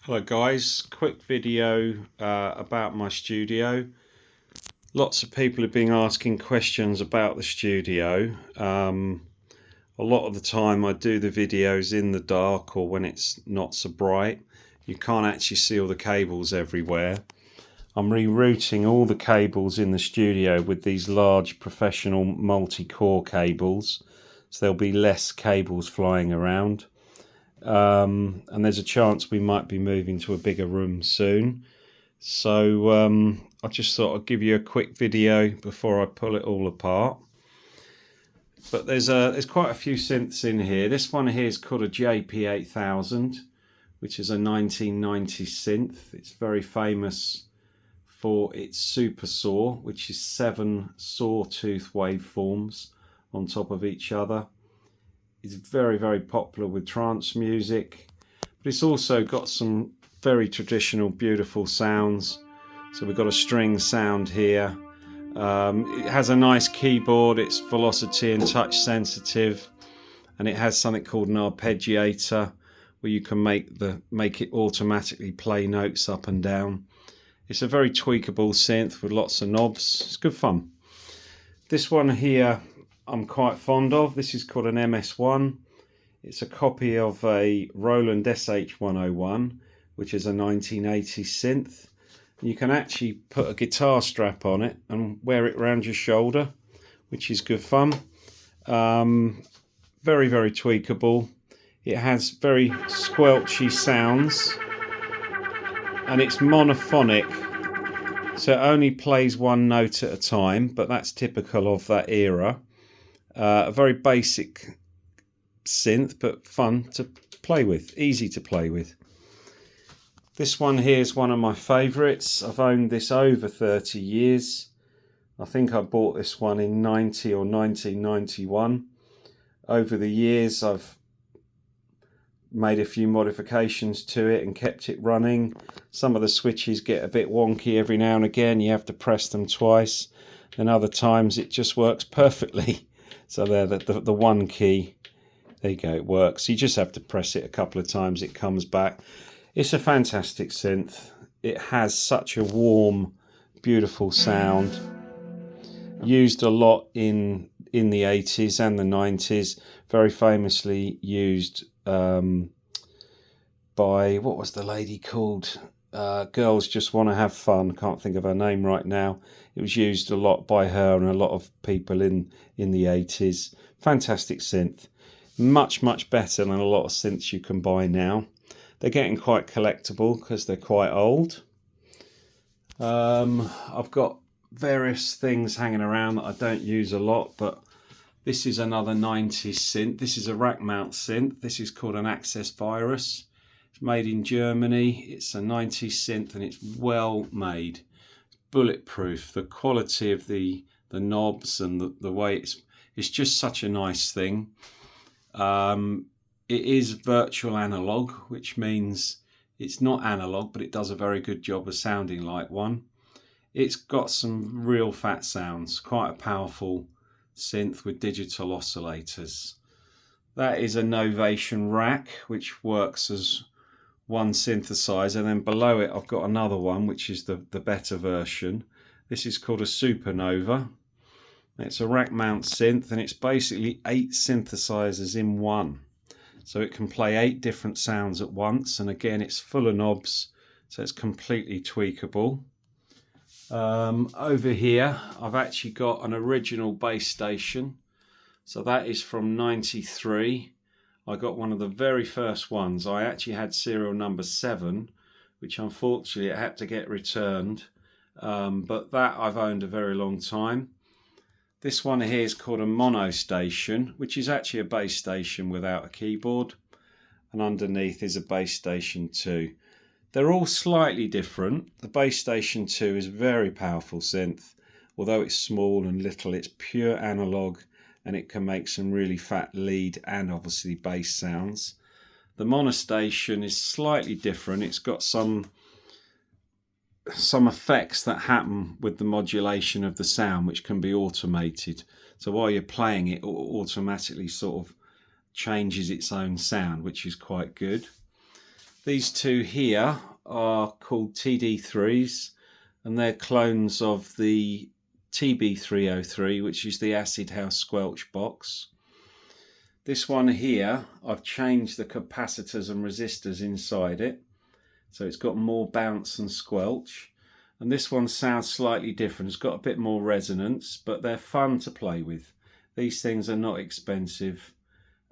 Hello guys, quick video about my studio. Lots of people have been asking questions about the studio. A lot of the time I do the videos in the dark or when it's not so bright. You can't actually see all the cables everywhere. I'm rerouting all the cables in the studio with these large professional multi-core cables, so there'll be less cables flying around. And there's a chance we might be moving to a bigger room soon. So I just thought I'd give you a quick video before I pull it all apart. But there's quite a few synths in here. This one here is called a JP8000, which is a 1990 synth. It's very famous for its super saw, which is 7 sawtooth waveforms on top of each other. It's very, very popular with trance music, but it's also got some very traditional, beautiful sounds. So we've got a string sound here. It has a nice keyboard. It's velocity and touch sensitive, and it has something called an arpeggiator, where you can make it automatically play notes up and down. It's a very tweakable synth with lots of knobs. It's good fun. This one here I'm quite fond of. This is called an MS1. It's a copy of a Roland SH101, which is a 1980 synth. You can actually put a guitar strap on it and wear it around your shoulder, which is good fun. Very, very tweakable. It has very squelchy sounds, and it's monophonic, so it only plays one note at a time, but that's typical of that era. A very basic synth, but fun to play with, easy to play with. This one here is one of my favourites. I've owned this over 30 years. I think I bought this one in 90 or 1991. Over the years I've made a few modifications to it and kept it running. Some of the switches get a bit wonky every now and again. You have to press them twice, and other times it just works perfectly. So there, the one key, there you go, it works. You just have to press it a couple of times, it comes back. It's a fantastic synth. It has such a warm, beautiful sound. Used a lot in the 80s and the 90s. Very famously used by, what was the lady called? Girls Just Want to Have Fun. Can't think of her name right now. It was used a lot by her and a lot of people in the 80s. Fantastic synth. Much, much better than a lot of synths you can buy now. They're getting quite collectible because they're quite old. I've got various things hanging around that I don't use a lot, but this is another 90s synth. This is a rack mount synth. This is called an Access Virus. It's made in Germany. It's a 90s synth and it's well made. It's bulletproof. The quality of the knobs and the way it's just such a nice thing. It is virtual analog, which means it's not analog, but it does a very good job of sounding like one. It's got some real fat sounds, quite a powerful synth with digital oscillators. That is a Novation rack, which works as one synthesizer, and then below it I've got another one, which is the better version. This is called a Supernova. It's a rack mount synth, and it's basically 8 synthesizers in one. So it can play 8 different sounds at once, and again it's full of knobs, so it's completely tweakable. Over here I've actually got an original bass station, so that is from 93. I got one of the very first ones. I actually had serial number 7, which unfortunately I had to get returned, but that I've owned a very long time. This one here is called a mono station, which is actually a bass station without a keyboard, and underneath is a bass station 2. They're all slightly different. The bass station 2 is a very powerful synth. Although it's small and little, it's pure analog, and it can make some really fat lead and obviously bass sounds. The mono station is slightly different. It's got some effects that happen with the modulation of the sound, which can be automated. So while you're playing it, automatically sort of changes its own sound, which is quite good. These two here are called TD3s, and they're clones of the TB303, which is the acid house squelch box. This one here, I've changed the capacitors and resistors inside it, so it's got more bounce and squelch. And this one sounds slightly different. It's got a bit more resonance, but they're fun to play with. These things are not expensive,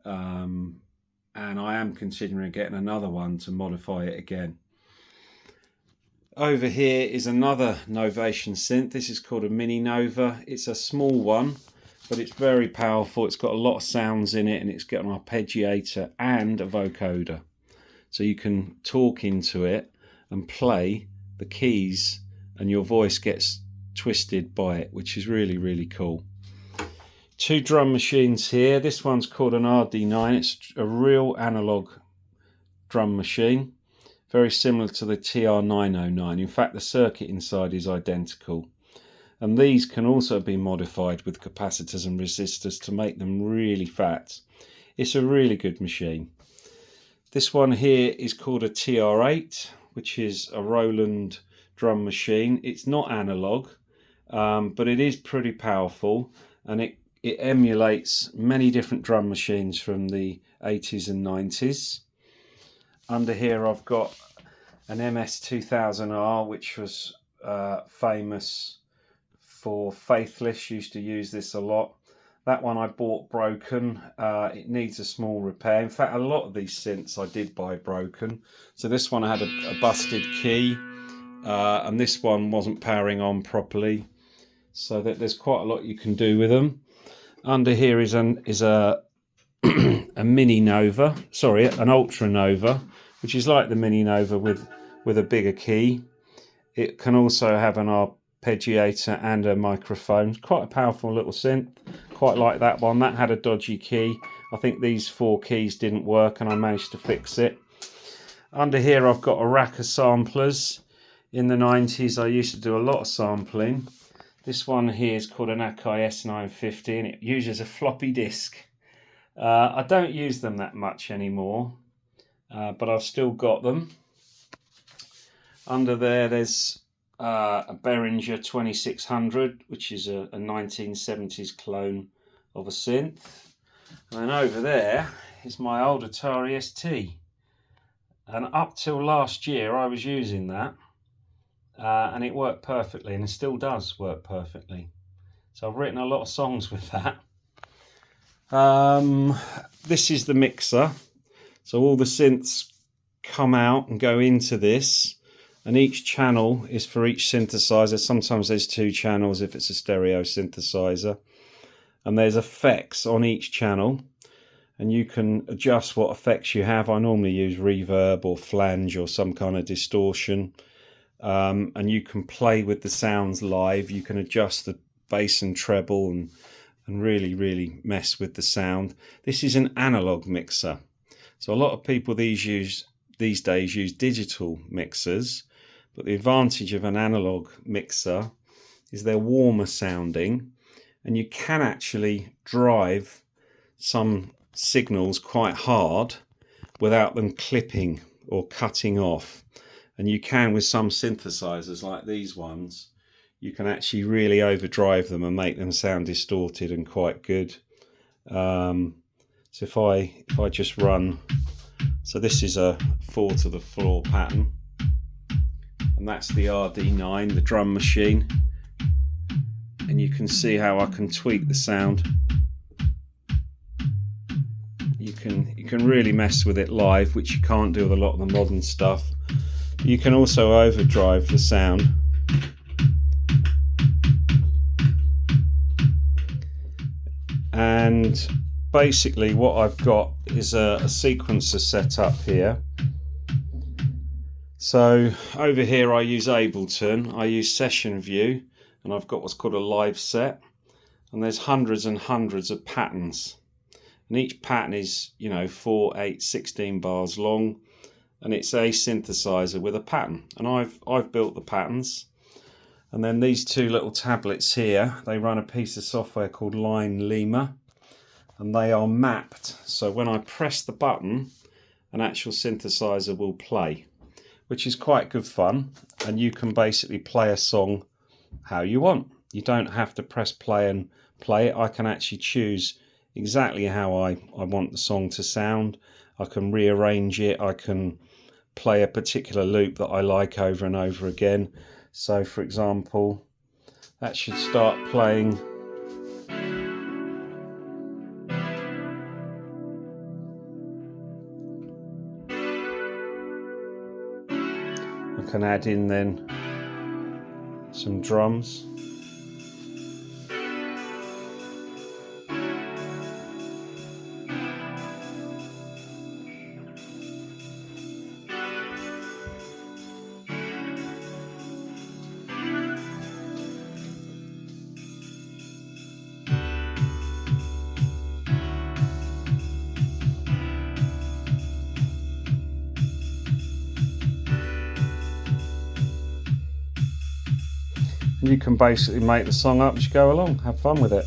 and I am considering getting another one to modify it again. Over here is another Novation synth. This is called a Mini Nova. It's a small one, but it's very powerful. It's got a lot of sounds in it, and it's got an arpeggiator and a vocoder. So you can talk into it and play the keys, and your voice gets twisted by it, which is really, really cool. Two drum machines here. This one's called an RD9. It's a real analog drum machine, very similar to the TR909. In fact, the circuit inside is identical. And these can also be modified with capacitors and resistors to make them really fat. It's a really good machine. This one here is called a TR8, which is a Roland drum machine. It's not analog, but it is pretty powerful, and it emulates many different drum machines from the 80s and 90s. Under here I've got an MS2000R, which was famous for Faithless, used to use this a lot. That one I bought broken. It needs a small repair. In fact, a lot of these synths I did buy broken. So this one had a busted key, and this one wasn't powering on properly. So that there's quite a lot you can do with them. Under here is a a Mini Nova, sorry, an Ultra Nova, which is like the Mini Nova with a bigger key. It can also have an arpeggiator and a microphone. Quite a powerful little synth. Quite like that one. That had a dodgy key. I think these 4 keys didn't work, and I managed to fix it. Under here I've got a rack of samplers. In the 90s I used to do a lot of sampling. This one here is called an Akai S950, and it uses a floppy disk. I don't use them that much anymore, but I've still got them. Under there's a Behringer 2600, which is a 1970s clone of a synth. And then over there is my old Atari ST. And up till last year I was using that. And it worked perfectly, and it still does work perfectly. So I've written a lot of songs with that. This is the mixer. So all the synths come out and go into this, and each channel is for each synthesizer. Sometimes there's 2 channels if it's a stereo synthesizer, and there's effects on each channel, and you can adjust what effects you have. I normally use reverb or flange or some kind of distortion. And you can play with the sounds live. You can adjust the bass and treble and really mess with the sound. This is an analog mixer. So a lot of people these days use digital mixers, but the advantage of an analog mixer is they're warmer sounding, and you can actually drive some signals quite hard without them clipping or cutting off. And you can with some synthesizers like these ones, you can actually really overdrive them and make them sound distorted and quite good. So if I just run, so this is a 4 to the floor pattern, and that's the RD9, the drum machine, and you can see how I can tweak the sound. You can really mess with it live, which you can't do with a lot of the modern stuff. You can also overdrive the sound. And basically what I've got is a sequencer set up here. So over here I use Ableton, I use Session View, and I've got what's called a live set, and there's hundreds and hundreds of patterns, and each pattern is 4, 8, 16 bars long. And it's a synthesizer with a pattern, and I've built the patterns. And then these 2 little tablets here, they run a piece of software called Line Lima, and they are mapped. So when I press the button an actual synthesizer will play, which is quite good fun. And you can basically play a song how you want. You don't have to press play and play it. I can actually choose exactly how I want the song to sound. I can rearrange it. I can play a particular loop that I like over and over again. So for example, that should start playing I can add in then some drums. And you can basically make the song up as you go along. Have fun with it.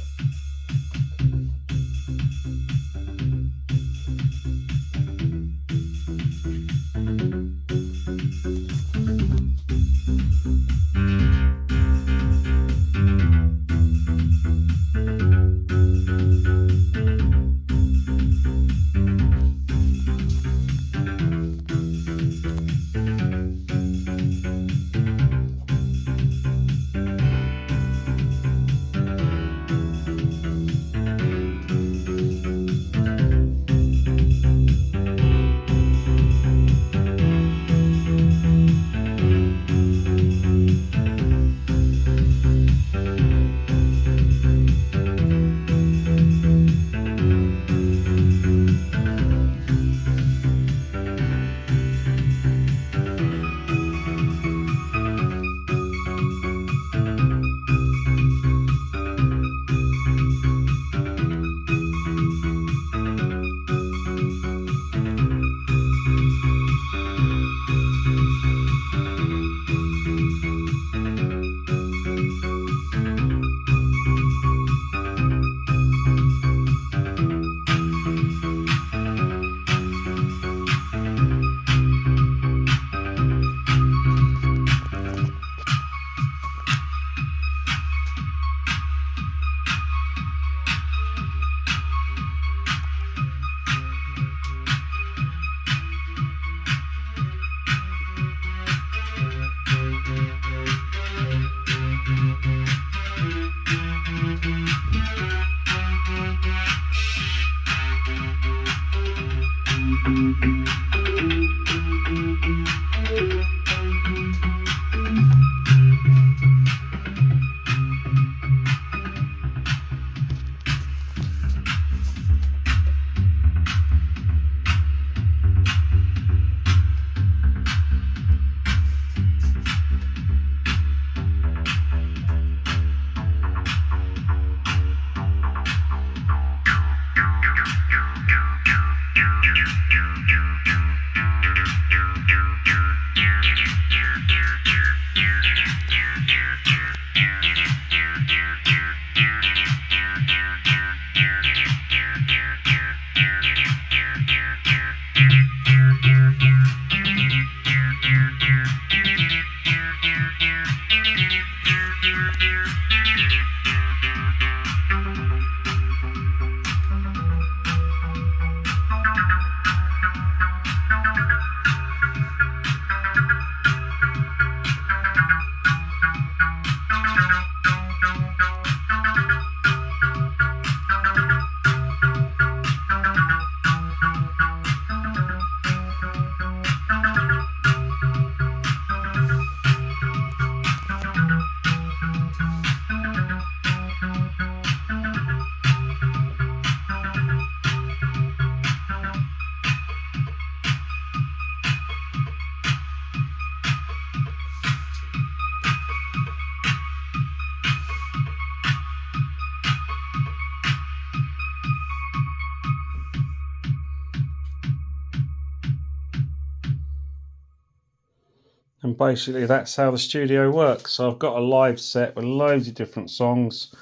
And basically that's how the studio works. So I've got a live set with loads of different songs.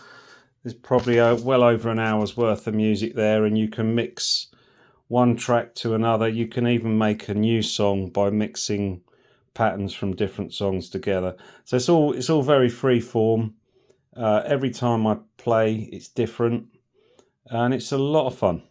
There's probably well over an hour's worth of music there, and you can mix one track to another. You can even make a new song by mixing patterns from different songs together. So it's all very free form. Every time I play, it's different, and it's a lot of fun.